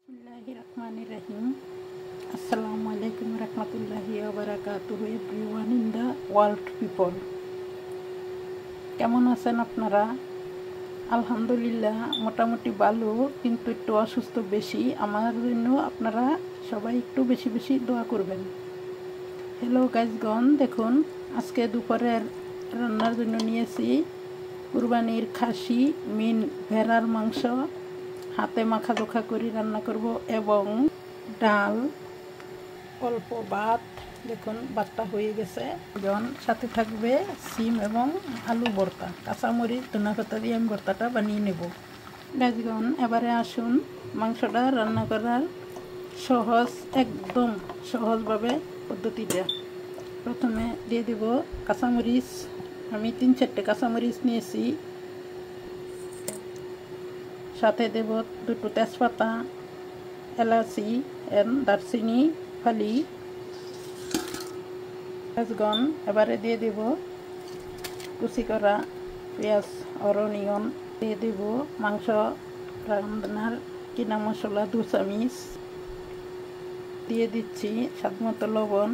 Bismillahirrahmanirrahim. Assalamualaikum warahmatullahi wabarakatuh everyone in the world people. কেমন আছেন আপনারা? আলহামদুলিল্লাহ মোটামুটি ভালো, কিন্তু একটু অসুস্থ বেশি। আমার জন্য আপনারা সবাই একটু বেশি বেশি দোয়া করবেন। হ্যালো গাইজগণ, দেখুন আজকে দুপুরের রান্নার জন্য নিয়েছি কুরবানির খাসি মিন ভেড়ার মাংস। হাতে মাখা দোখা করে রান্না করব এবং ডাল, অল্প ভাত। দেখুন ভাতটা হয়ে গেছে। সাথে থাকবে সিম এবং আলু ভর্তা, কাঁচামরিচ ধনেপাতা দিয়ে আমি ভর্তাটা বানিয়ে নেব। গাছগণ, এবারে আসুন মাংসটা রান্না করার সহজ, একদম সহজভাবে পদ্ধতিটা। প্রথমে দিয়ে দেব কাঁচামরিচ। আমি 3-4টে কাঁচামরিচ নিয়েছি। সাথে দেব 2টো তেজপাতা, এলাচি এন্ড দারচিনি ফালি। গাছগণ, এবারে দিয়ে দেব কুচি করা পেঁয়াজ আর অনিয়ন। দিয়ে দেব মাংস রান্নার কিনা মশলা 2 চামচ। দিয়ে দিচ্ছি স্বাদমতো লবণ।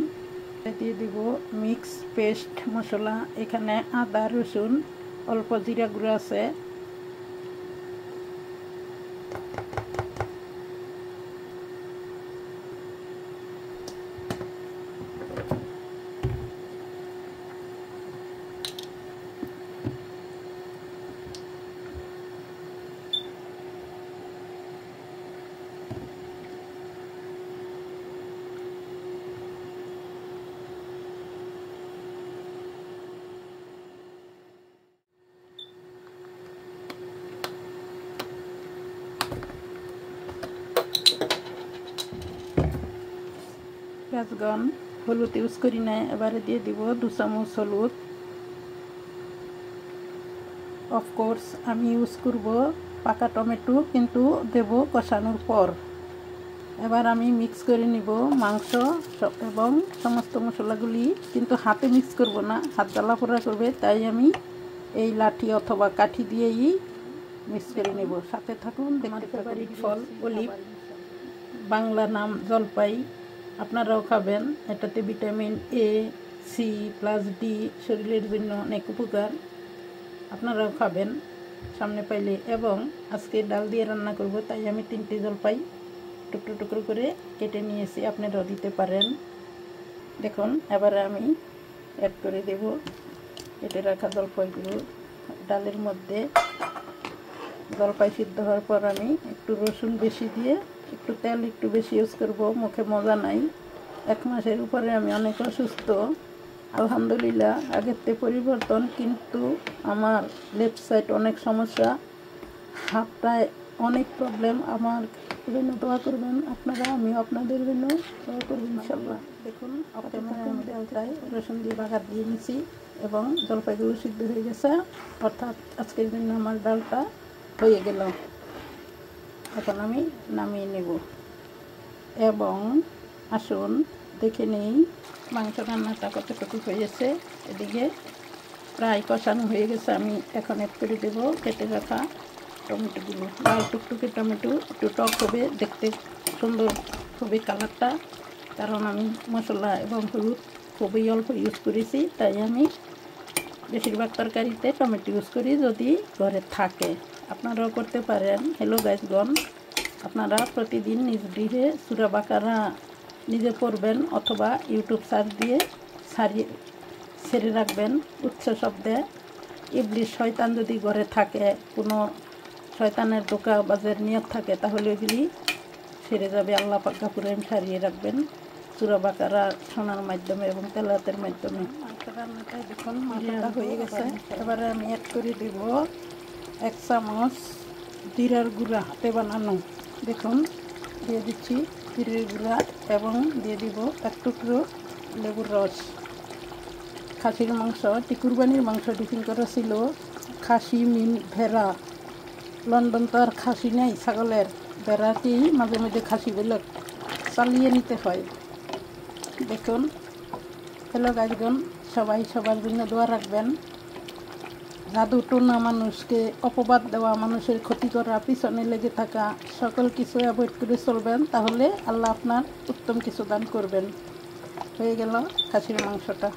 দিয়ে দেব মিক্স পেস্ট মশলা। এখানে আদা, রসুন, অল্প জিরা গুঁড়ো আছে। গাছগণ, হলুদ ইউজ করি না। এবারে দিয়ে দিব 2 চামচ হলুদ। অফকোর্স আমি ইউজ করব পাকা টমেটো, কিন্তু দেব কষানোর পর। এবার আমি মিক্স করে নিব মাংস এবং সমস্ত মশলাগুলি, কিন্তু হাতে মিক্স করব না, হাত জ্বালা পোড়া করবে। তাই আমি এই লাঠি অথবা কাঠি দিয়েই মিক্স করে নেব। সাথে থাকুন। আমার ফেভারিট ফল অলিভ, বাংলা নাম জলপাই। আপনারাও খাবেন। এটাতে vitamin A, C plus D, শরীরের জন্য অনেক উপকার। আপনারাও খাবেন সামনে পাইলে। এবং আজকে ডাল দিয়ে রান্না করব, তাই আমি 3টে জলপাই টুকরো টুকরো করে কেটে নিয়েছি। আপনারাও দিতে পারেন। দেখুন এবারে আমি অ্যাড করে দেব কেটে রাখা জলপাইগুলো ডালের মধ্যে। জলপাই সিদ্ধ হওয়ার পর আমি একটু রসুন বেশি দিয়ে, একটু তেল একটু বেশি ইউজ করব। মুখে মজা নাই। 1 মাসের উপরে আমি অনেক অসুস্থ। আলহামদুলিল্লাহ আগের থেকে পরিবর্তন, কিন্তু আমার লেফট সাইড অনেক সমস্যা, হাতটায় অনেক প্রবলেম। আমার জন্য দোয়া করবেন আপনারা, আমিও আপনাদের জন্য দোয়া করব ইনশাল্লাহ। দেখুন আমি ডালটায় রসুন দিয়ে বাগার দিয়ে নিছি এবং জলপাইগুলো সিদ্ধ হয়ে গেছে। অর্থাৎ আজকের জন্য আমার ডালটা হয়ে গেল। এখন আমি নামিয়ে নেব এবং আসুন দেখে নেই মাংস রান্নাটা কতটুকু হয়েছে। এদিকে প্রায় কষানো হয়ে গেছে। আমি এখন অ্যাড করে দেব কেটে রাখা টমেটোগুলো। লাল টুকটুকে টমেটো, একটু টক হবে, দেখতে সুন্দর হবে কালারটা। কারণ আমি মশলা এবং হলুদ খুবই অল্প ইউজ করেছি, তাই আমি বেশিরভাগ তরকারিতে টমেটো ইউজ করি, যদি ঘরে থাকে। আপনারাও করতে পারেন। হ্যালো গাইজগণ, আপনারা প্রতিদিন নিজ গৃহে সূরা বাকারা নিজে পড়বেন অথবা ইউটিউব সার্চ দিয়ে ছেড়ে রাখবেন উচ্চ শব্দে। ইবলিশ শয়তান যদি ঘরে থাকে, কোনো শয়তানের ধোঁকা বাজের নিয়ত থাকে, তাহলে ওইগুলি সেরে যাবে। আল্লাহ পাক গাফুর রহিম সারিয়ে রাখবেন সূরা বাকারা শোনার মাধ্যমে এবং তেলাওয়াতের মাধ্যমে। রান্নাটা দেখুন মাংসটা হয়ে গেছে। এবারে আমি অ্যাড করে দেব 1 চামচ জিরার গুঁড়া, হাতে বানানো। দেখুন দিয়ে দিচ্ছি জিরের গুঁড়া এবং দিয়ে দিব 1 টুকরো লেবুর রস। খাসির মাংস, কুরবানির মাংস টিফিন করা ছিল। খাসি মিন ভেড়া, লন্ডন তো আর খাসি নেই ছাগলের, ভেড়াতেই মাঝে মাঝে খাসিগুলো চালিয়ে নিতে হয়। দেখুন হ্যালো গাইজগণ, সবাই সবার জন্য দোয়া রাখবেন। জাদু টোনা মানুষকে অপবাদ দেওয়া, মানুষের ক্ষতি করা, পিছনে লেগে থাকা সকল কিছু অ্যাভয়েড করে চলবেন, তাহলে আল্লাহ আপনার উত্তম কিছু দান করবেন। হয়ে গেল খাসির মাংসটা।